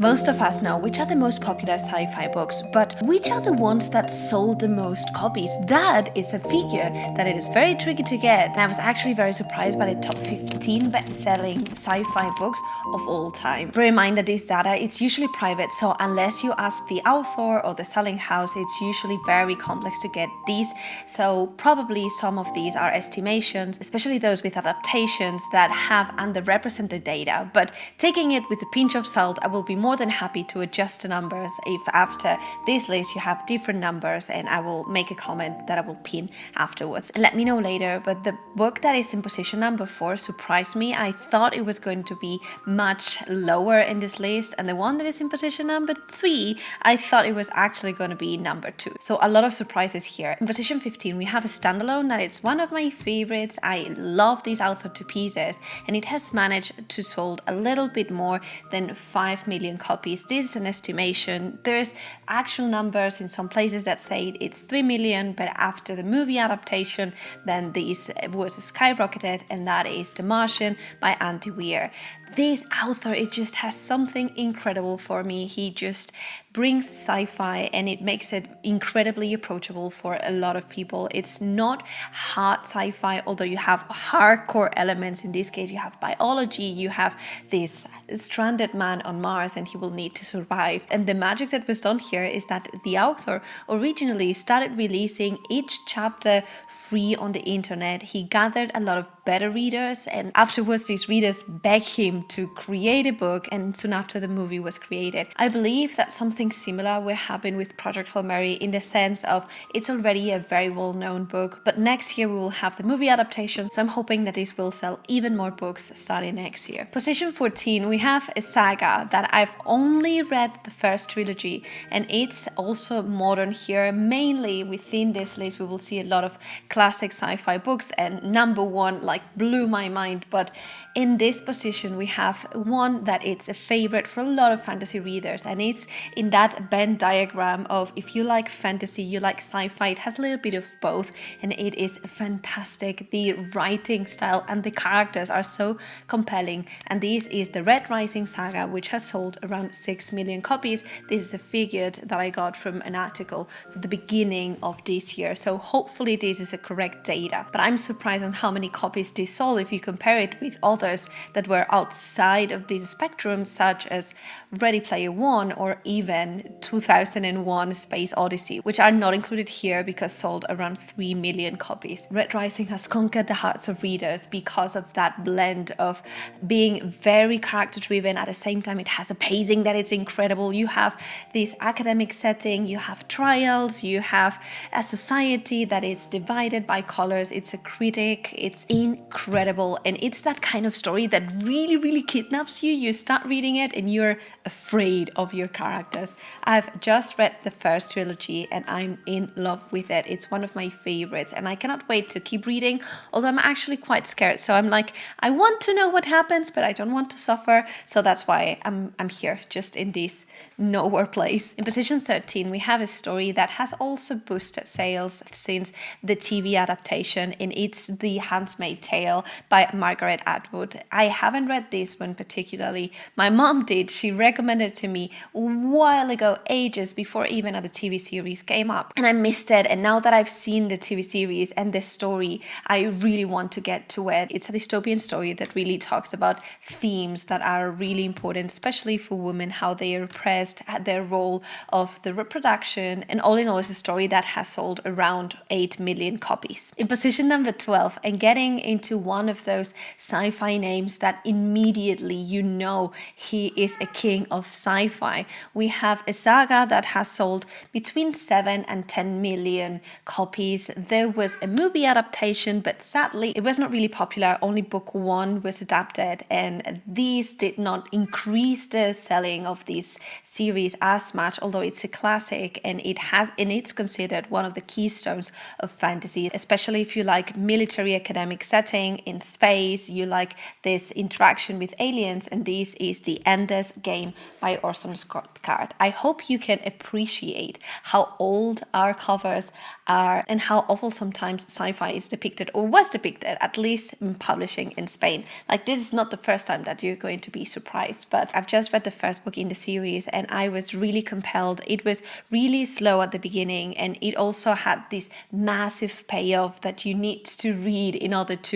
Most of us know which are the most popular sci-fi books, but which are the ones that sold the most copies? That is a figure that it is very tricky to get, and I was actually very surprised by the top 15 best-selling sci-fi books of all time. Bear in mind that this data, it's usually private, so unless you ask the author or the selling house, it's usually very complex to get these, so probably some of these are estimations, especially those with adaptations that have underrepresented data, but taking it with a pinch of salt, I will be more than happy to adjust the numbers if after this list you have different numbers, and I will make a comment that I will pin afterwards. Let me know later, but the book that is in position number 4 surprised me. I thought it was going to be much lower in this list, and the one that is in position number 3, I thought it was actually going to be number 2. So a lot of surprises here. In position 15 we have a standalone that is one of my favorites. I love this author to pieces, and it has managed to sold a little bit more than 5 million copies. This is an estimation. There's actual numbers in some places that say it's 3 million, but after the movie adaptation, then this was skyrocketed, and that is The Martian by Andy Weir. This author, it just has something incredible for me. He just brings sci-fi and it makes it incredibly approachable for a lot of people. It's not hard sci-fi, although you have hardcore elements. In this case, you have biology, you have this stranded man on Mars and he will need to survive. And the magic that was done here is that the author originally started releasing each chapter free on the internet. He gathered a lot of beta readers, and afterwards these readers begged him to create a book, and soon after the movie was created. I believe that something similar will happen with Project Hail Mary, in the sense of it's already a very well-known book, but next year we will have the movie adaptation, so I'm hoping that this will sell even more books starting next year. Position 14, we have a saga that I've only read the first trilogy, and it's also modern here. Mainly within this list we will see a lot of classic sci-fi books, and number 1 blew my mind, but in this position we have one that it's a favorite for a lot of fantasy readers, and it's in that Venn diagram of if you like fantasy, you like sci-fi, it has a little bit of both, and it is fantastic. The writing style and the characters are so compelling, and this is the Red Rising Saga, which has sold around 6 million copies. This is a figure that I got from an article at the beginning of this year, so hopefully this is a correct data, but I'm surprised on how many copies this sold if you compare it with others that were outside of this spectrum, such as Ready Player One or even 2001 Space Odyssey, which are not included here because sold around 3 million copies. Red Rising has conquered the hearts of readers because of that blend of being very character driven. At the same time, it has a pacing that it's incredible. You have this academic setting, you have trials, you have a society that is divided by colors. It's a critic, it's incredible, and it's that kind of story that really kidnaps you. You start reading it and you're afraid of your characters. I've just read the first trilogy and I'm in love with it. It's one of my favorites and I cannot wait to keep reading, although I'm actually quite scared. So I'm like, I want to know what happens, but I don't want to suffer. So that's why I'm here, just in this nowhere place. In position 13, we have a story that has also boosted sales since the TV adaptation, and it's The Handsmaid Tale by Margaret Atwood. I haven't read this one particularly. My mom did. She recommended it to me a while ago, ages before even the TV series came up, and I missed it. And now that I've seen the TV series and the story, I really want to get to it. It's a dystopian story that really talks about themes that are really important, especially for women, how they are oppressed, their role of the reproduction, and all in all, it's a story that has sold around 8 million copies. In position number 12, and getting into one of those sci-fi names that immediately you know he is a king of sci-fi, we have a saga that has sold between 7 and 10 million copies. There was a movie adaptation, but sadly it was not really popular. Only book 1 was adapted, and these did not increase the selling of this series as much, although it's a classic and it's considered one of the keystones of fantasy, especially if you like military academic settings setting in space, you like this interaction with aliens, and this is The Ender's Game by Orson Scott Card. I hope you can appreciate how old our covers are and how awful sometimes sci-fi is depicted, or was depicted, at least in publishing in Spain. Like, this is not the first time that you're going to be surprised, but I've just read the first book in the series and I was really compelled. It was really slow at the beginning, and it also had this massive payoff that you need to read in order to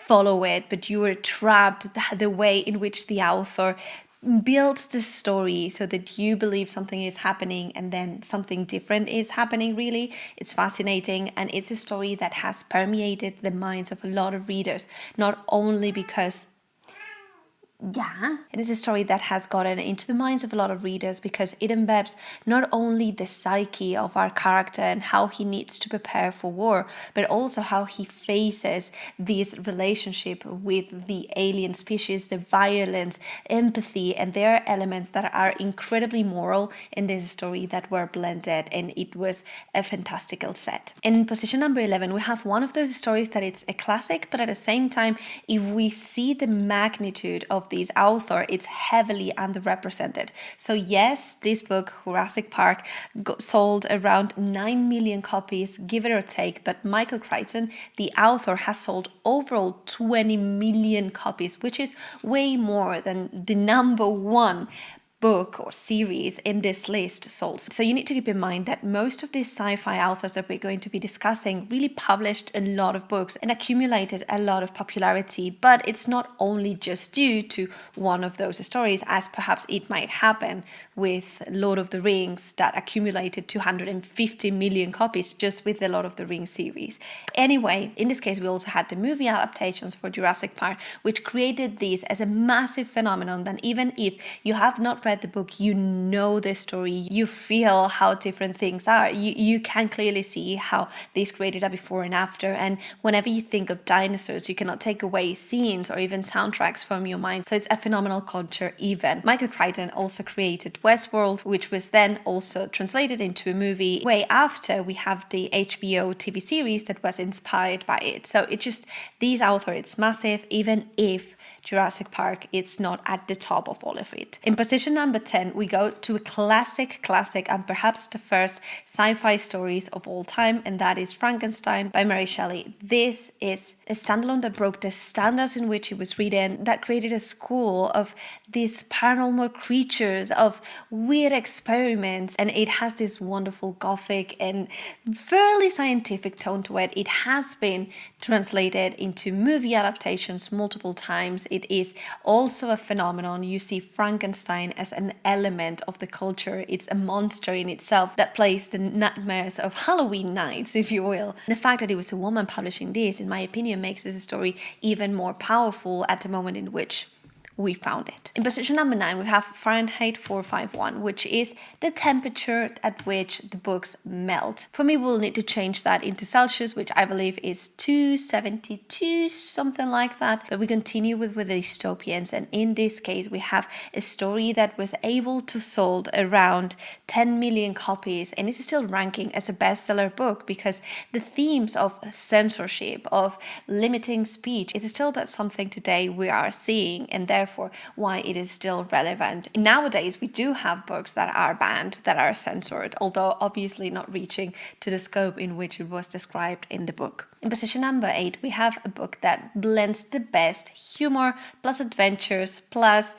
follow it, but you were trapped the way in which the author builds the story so that you believe something is happening and then something different is happening. Really, it's fascinating, and it's a story that has permeated the minds of a lot of readers, not only because it is a story that has gotten into the minds of a lot of readers because it embeds not only the psyche of our character and how he needs to prepare for war, but also how he faces this relationship with the alien species, the violence, empathy, and there are elements that are incredibly moral in this story that were blended, and it was a fantastical set. In position number 11, we have one of those stories that it's a classic, but at the same time, if we see the magnitude of this author, it's heavily underrepresented. So yes, this book, Jurassic Park, sold around 9 million copies, give it or take, but Michael Crichton, the author, has sold overall 20 million copies, which is way more than the number one book or series in this list sold. So you need to keep in mind that most of these sci-fi authors that we're going to be discussing really published a lot of books and accumulated a lot of popularity, but it's not only just due to one of those stories, as perhaps it might happen with Lord of the Rings that accumulated 250 million copies just with the Lord of the Rings series. Anyway, in this case, we also had the movie adaptations for Jurassic Park, which created this as a massive phenomenon that even if you have not read the book, you know the story, you feel how different things are. You can clearly see how this created a before and after, and whenever you think of dinosaurs, you cannot take away scenes or even soundtracks from your mind. So it's a phenomenal culture event. Michael Crichton also created Westworld, which was then also translated into a movie. Way after, we have the HBO TV series that was inspired by it. So it's just, this author, it's massive, even if Jurassic Park, it's not at the top of all of it. In position number 10, we go to a classic, and perhaps the first sci-fi stories of all time, and that is Frankenstein by Mary Shelley. This is a standalone that broke the standards in which it was written, that created a school of these paranormal creatures, of weird experiments, and it has this wonderful gothic and fairly scientific tone to it. It has been translated into movie adaptations multiple times. It is also a phenomenon. You see Frankenstein as an element of the culture. It's a monster in itself that plays the nightmares of Halloween nights, if you will. The fact that it was a woman publishing this, in my opinion, makes this story even more powerful at the moment in which we found it. In position number 9, we have Fahrenheit 451, which is the temperature at which the books melt. For me, we'll need to change that into Celsius, which I believe is 272, something like that. But we continue with the dystopians, and in this case, we have a story that was able to sold around 10 million copies, and is still ranking as a bestseller book because the themes of censorship, of limiting speech, is still that something today we are seeing, and therefore why it is still relevant. Nowadays, we do have books that are banned, that are censored, although obviously not reaching to the scope in which it was described in the book. In position number 8, we have a book that blends the best humor plus adventures plus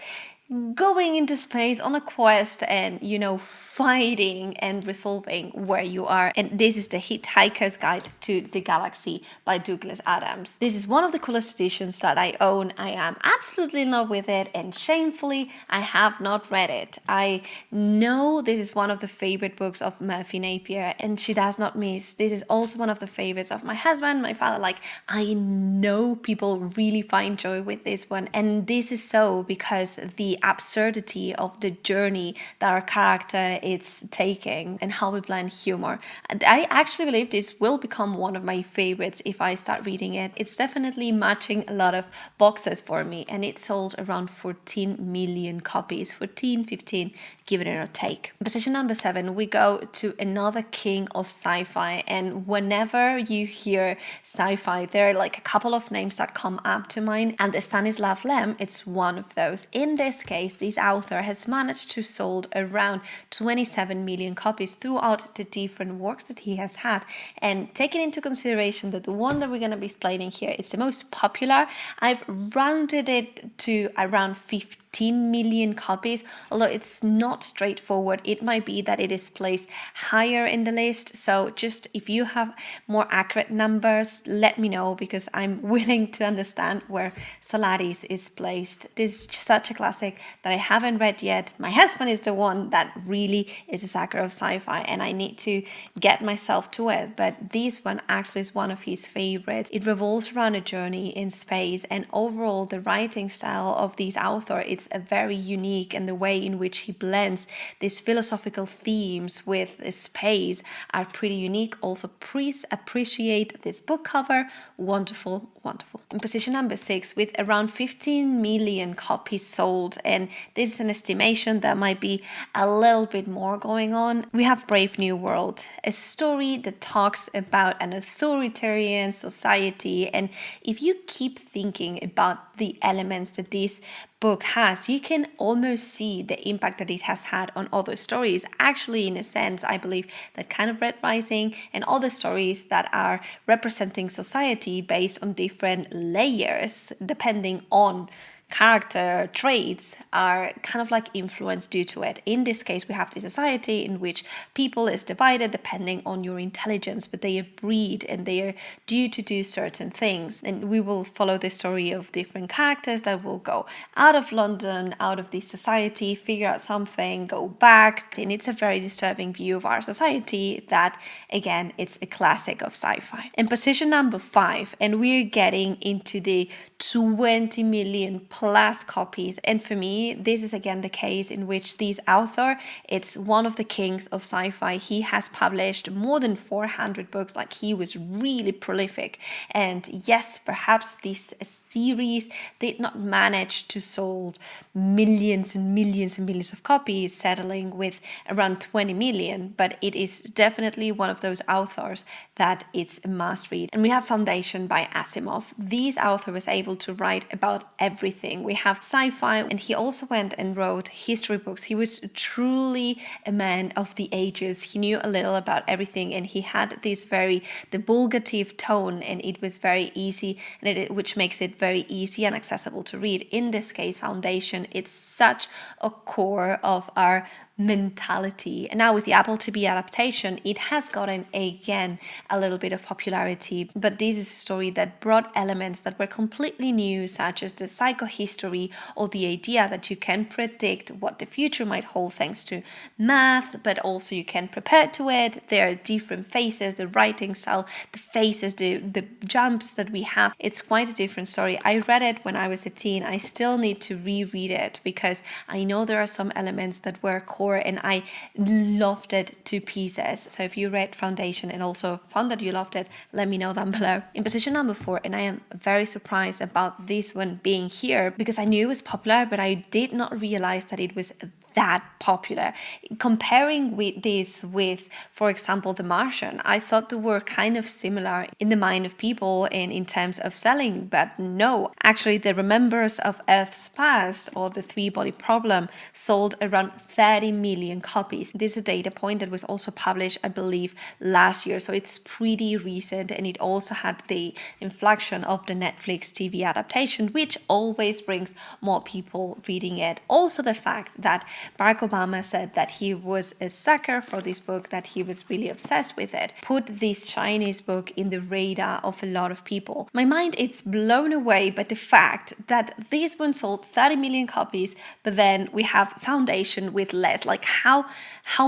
going into space on a quest and, fighting and resolving where you are. And this is the Hitchhiker's Guide to the Galaxy by Douglas Adams. This is one of the coolest editions that I own. I am absolutely in love with it, and shamefully, I have not read it. I know this is one of the favorite books of Murphy Napier, and she does not miss. This is also one of the favorites of my husband, my father. Like, I know people really find joy with this one, and this is so because the the absurdity of the journey that our character is taking and how we blend humor. And I actually believe this will become one of my favorites if I start reading it. It's definitely matching a lot of boxes for me, and it sold around 14 million copies, 14, 15, give it or take. Position number 7, we go to another king of sci-fi, and whenever you hear sci-fi, there are like a couple of names that come up to mind, and the Stanislav Lem, it's one of those. In this case, this author has managed to sold around 27 million copies throughout the different works that he has had, and taking into consideration that the one that we're going to be explaining here is the most popular, I've rounded it to around 15 million copies, although it's not straightforward. It might be that it is placed higher in the list, so just if you have more accurate numbers, let me know, because I'm willing to understand where Solaris is placed. This is such a classic that I haven't read yet. My husband is the one that really is a sucker of sci-fi, and I need to get myself to it, but this one actually is one of his favorites. It revolves around a journey in space, and overall the writing style of this author, it's a very unique, and the way in which he blends these philosophical themes with space are pretty unique. Also, please appreciate this book cover. Wonderful, wonderful. In position number 6, with around 15 million copies sold, and this is an estimation, that might be a little bit more going on, we have Brave New World, a story that talks about an authoritarian society. And if you keep thinking about the elements that this book has, you can almost see the impact that it has had on other stories. Actually, in a sense, I believe that kind of Red Rising and other stories that are representing society based on different layers, depending on character traits, are kind of like influenced due to it. In this case, we have the society in which people is divided depending on your intelligence, but they are breed and they are due to do certain things. And we will follow the story of different characters that will go out of London, out of this society, figure out something, go back, and it's a very disturbing view of our society that, again, it's a classic of sci-fi. In position number 5, and we're getting into the 20 million plus copies, and for me this is again the case in which this author, it's one of the kings of sci-fi. He has published more than 400 books, like he was really prolific, and yes, perhaps this series did not manage to sold millions and millions and millions of copies, settling with around 20 million, but it is definitely one of those authors that it's a must read. And we have Foundation by Asimov. This author was able to write about everything. We have sci-fi, and he also went and wrote history books. He was truly a man of the ages. He knew a little about everything, and he had this very divulgative tone, and it was very easy, and which makes it very easy and accessible to read. In this case, Foundation, it's such a core of our mentality. And now with the Apple TV adaptation, it has gotten again a little bit of popularity, but this is a story that brought elements that were completely new, such as the psychohistory, or the idea that you can predict what the future might hold thanks to math, but also you can prepare to it. There are different phases, the writing style, the phases, the jumps that we have. It's quite a different story. I read it when I was a teen. I still need to reread it because I know there are some elements that were core, and I loved it to pieces. So if you read Foundation and also found that you loved it, let me know down below. In position number 4, and I am very surprised about this one being here because I knew it was popular, but I did not realize that it was that popular. Comparing with this with, for example, The Martian, I thought they were kind of similar in the mind of people and in terms of selling, but no. Actually, The Remembrance of Earth's Past, or The Threebody Problem, sold around 30 million copies. This is a data point that was also published, I believe, last year, so it's pretty recent, and it also had the inflection of the Netflix TV adaptation, which always brings more people reading it. Also, the fact that Barack Obama said that he was a sucker for this book, that he was really obsessed with it. Put this Chinese book in the radar of a lot of people. My mind is blown away by the fact that this one sold 30 million copies, but then we have Foundation with less. Like how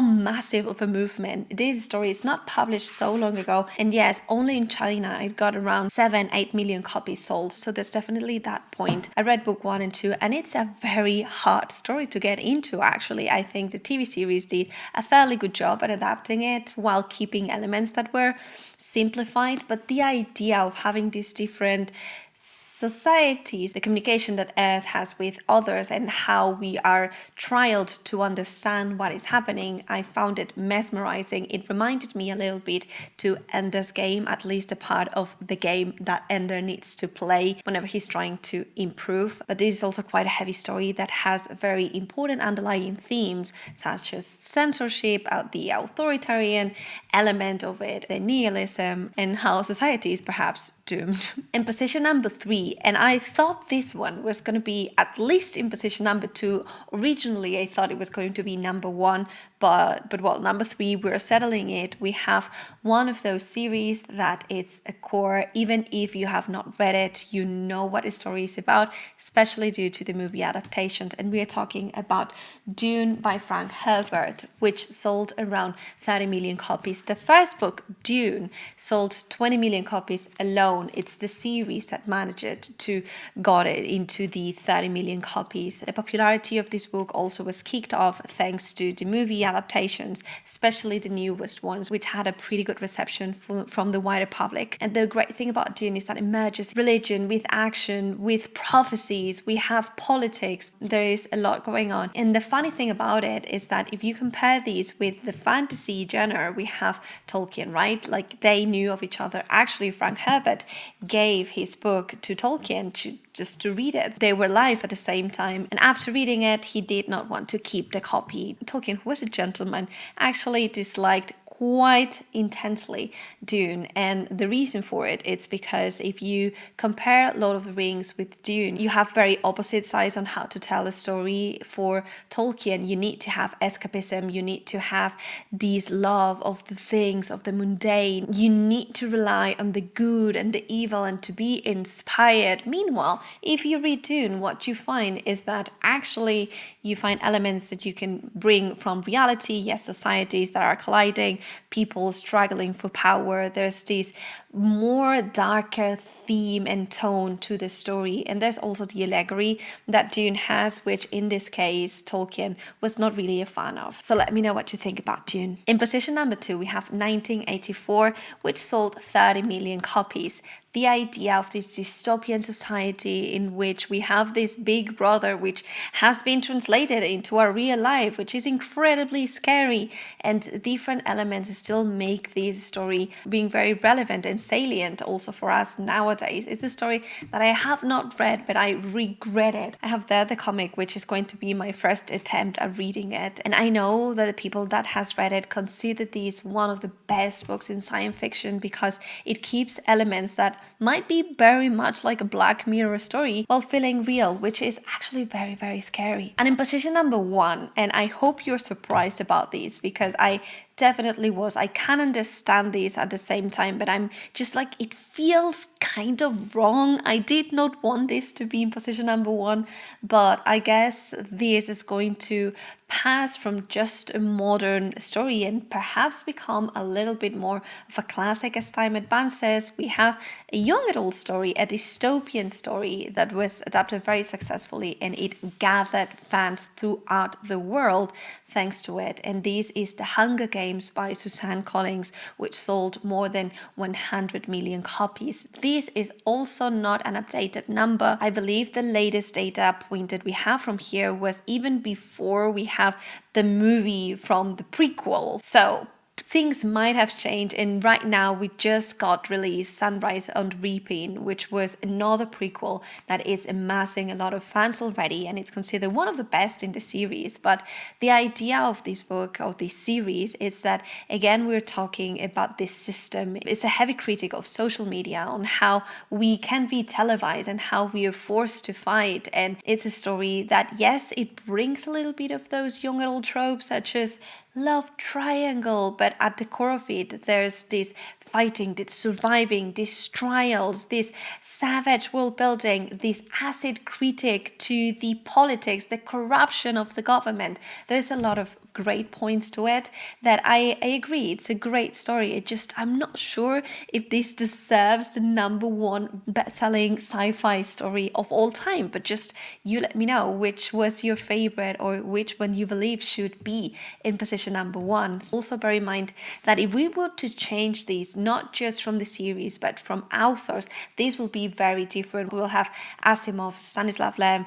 massive of a movement. This story is not published so long ago, and yes, only in China it got around 7-8 million copies sold, so there's definitely that point. I read book 1 and 2, and it's a very hard story to get into. Actually, I think the TV series did a fairly good job at adapting it while keeping elements that were simplified, but the idea of having these different societies, the communication that Earth has with others, and how we are trialed to understand what is happening, I found it mesmerizing. It reminded me a little bit to Ender's Game, at least a part of the game that Ender needs to play whenever he's trying to improve. But this is also quite a heavy story that has very important underlying themes, such as censorship, the authoritarian element of it, the nihilism, and how society is perhaps doomed. In position number 3, and I thought this one was going to be at least in position number 2. Originally, I thought it was going to be number 1, but well, number 3, we're settling it. We have one of those series that it's a core, even if you have not read it, you know what the story is about, especially due to the movie adaptations. And we are talking about Dune by Frank Herbert, which sold around 30 million copies. The first book, Dune, sold 20 million copies alone. It's the series that managed to got it into the 30 million copies. The popularity of this book also was kicked off thanks to the movie adaptations, especially the newest ones, which had a pretty good reception from the wider public. And the great thing about Dune is that it merges religion with action, with prophecies. We have politics. There is a lot going on. And the funny thing about it is that if you compare these with the fantasy genre, we have Tolkien, right? Like they knew of each other. Actually, Frank Herbert gave his book to Tolkien just to read it. They were live at the same time, and after reading it, he did not want to keep the copy. Tolkien, who was a gentleman, actually disliked quite intensely Dune, and the reason for it, it's because if you compare Lord of the Rings with Dune, you have very opposite sides on how to tell a story. For Tolkien, you need to have escapism, you need to have this love of the things, of the mundane, you need to rely on the good and the evil and to be inspired. Meanwhile, if you read Dune, what you find is that actually you find elements that you can bring from reality, yes, societies that are colliding, people struggling for power. There's this more darker theme and tone to the story, and there's also the allegory that Dune has, which in this case Tolkien was not really a fan of. So let me know what you think about Dune. In position number 2, we have 1984, which sold 30 million copies. The idea of this dystopian society in which we have this big brother, which has been translated into our real life, which is incredibly scary, and different elements still make this story being very relevant and salient also for us nowadays. It's a story that I have not read, but I regret it. I have there the comic, which is going to be my first attempt at reading it, and I know that the people that has read it consider this one of the best books in science fiction because it keeps elements that might be very much like a Black Mirror story while feeling real, which is actually very, very scary. And in position number 1, and I hope you're surprised about this because I definitely was. I can understand this at the same time, but I'm just like, it feels kind of wrong. I did not want this to be in position number 1, but I guess this is going to pass from just a modern story and perhaps become a little bit more of a classic as time advances. We have a young adult story, a dystopian story that was adapted very successfully, and it gathered fans throughout the world thanks to it. And this is The Hunger Games by Suzanne Collins, which sold more than 100 million copies. This is also not an updated number. I believe the latest data point that we have from here was even before we have the movie from the prequel. So things might have changed. And right now we just got released Sunrise on Reaping, which was another prequel that is amassing a lot of fans already, and it's considered one of the best in the series. But the idea of this book, of this series, is that again we're talking about this system. It's a heavy critic of social media, on how we can be televised and how we are forced to fight. And it's a story that, yes, it brings a little bit of those young adult tropes such as love triangle, but at the core of it there's this fighting, this surviving, these trials, this savage world building, this acid critic to the politics, the corruption of the government. There's a lot of great points to it that I agree, it's a great story. I'm not sure if this deserves the #1 best-selling sci-fi story of all time, but just you let me know which was your favorite or which one you believe should be in position #1. Also bear in mind that if we were to change these, not just from the series but from authors, these will be very different. We will have Asimov, Stanislav Lem,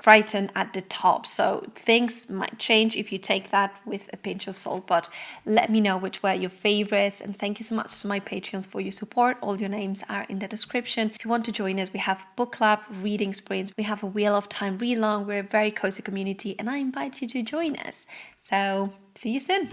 Crichton at the top, so things might change if you take that with a pinch of salt. But let me know which were your favorites, and thank you so much to my Patreons for your support. All your names are in the description. If you want to join us, we have book club, reading sprints, we have a Wheel of Time read along. We're a very cozy community and I invite you to join us. So see you soon.